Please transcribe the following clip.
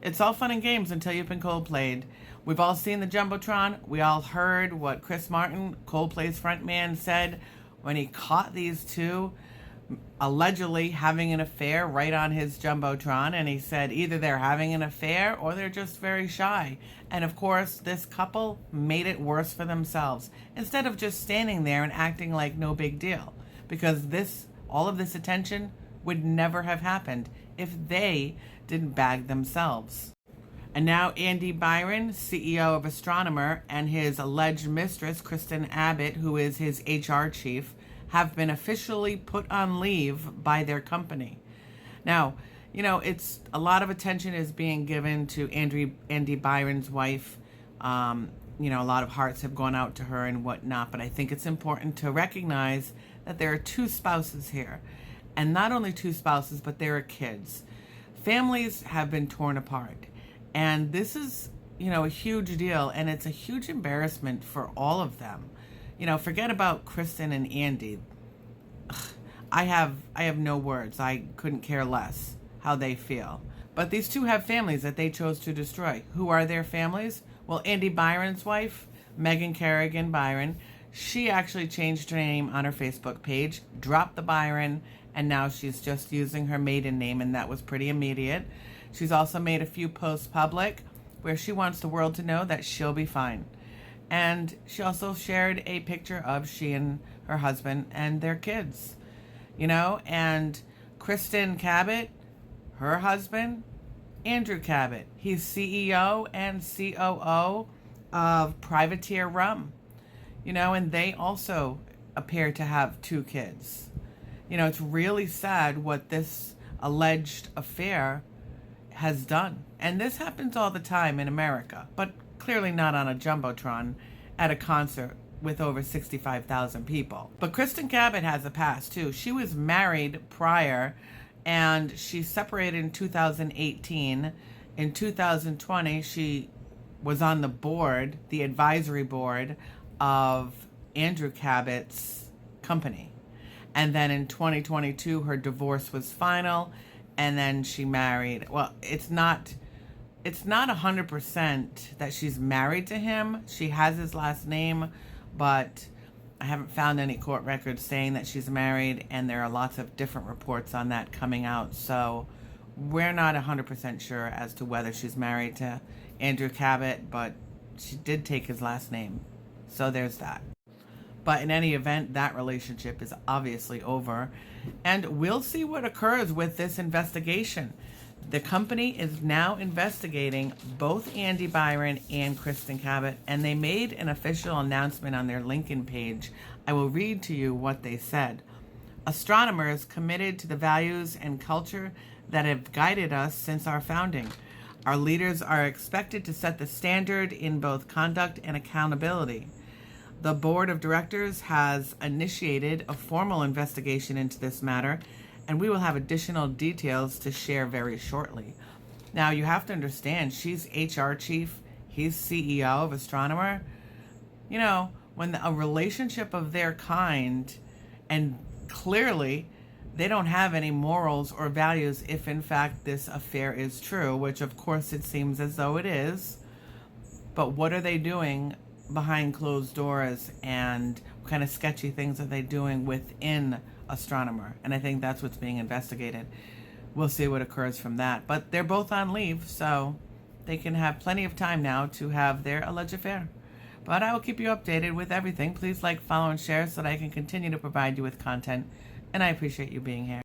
It's all fun and games until you've been Coldplayed. We've all seen the Jumbotron. We all heard what Chris Martin, Coldplay's frontman, said when he caught these two allegedly having an affair right on his Jumbotron. And he said either they're having an affair or they're just very shy. And of course, this couple made it worse for themselves instead of just standing there and acting like no big deal. Because all of this attention would never have happened if they didn't bag themselves. And now Andy Byron, CEO of Astronomer, and his alleged mistress, Kristen Abbott, who is his HR chief, have been officially put on leave by their company. Now, it's a lot of attention is being given to Andy Byron's wife. A lot of hearts have gone out to her and whatnot, but I think it's important to recognize that there are two spouses here. And not only two spouses, but there are kids. Families have been torn apart. And this is, a huge deal. And it's a huge embarrassment for all of them. Forget about Kristen and Andy. I have no words. I couldn't care less how they feel. But these two have families that they chose to destroy. Who are their families? Well, Andy Byron's wife, Megan Kerrigan Byron, she actually changed her name on her Facebook page, dropped the Byron, and now she's just using her maiden name, and that was pretty immediate. She's also made a few posts public where she wants the world to know that she'll be fine. And she also shared a picture of she and her husband and their kids. And Kristen Cabot, her husband, Andrew Cabot, he's CEO and COO of Privateer Rum. And they also appear to have two kids. It's really sad what this alleged affair has done. And this happens all the time in America, but clearly not on a Jumbotron at a concert with over 65,000 people. But Kristen Cabot has a past too. She was married prior and she separated in 2018. In 2020, she was on the board, the advisory board of Andrew Cabot's company. And then in 2022, her divorce was final, and then she married. Well, it's not 100% that she's married to him. She has his last name, but I haven't found any court records saying that she's married, and there are lots of different reports on that coming out. So we're not 100% sure as to whether she's married to Andrew Cabot, but she did take his last name. So there's that. But in any event, that relationship is obviously over. And we'll see what occurs with this investigation. The company is now investigating both Andy Byron and Kristen Cabot, and they made an official announcement on their LinkedIn page. I will read to you what they said. Astronomers committed to the values and culture that have guided us since our founding. Our leaders are expected to set the standard in both conduct and accountability. The board of directors has initiated a formal investigation into this matter, and we will have additional details to share very shortly. Now, you have to understand, she's HR chief, he's CEO of Astronomer. When a relationship of their kind, and clearly they don't have any morals or values if in fact this affair is true, which of course it seems as though it is. But what are they doing behind closed doors, and what kind of sketchy things are they doing within Astronomer? And I think that's what's being investigated. We'll see what occurs from that. But they're both on leave, so they can have plenty of time now to have their alleged affair. But I will keep you updated with everything. Please like, follow, and share so that I can continue to provide you with content. And I appreciate you being here.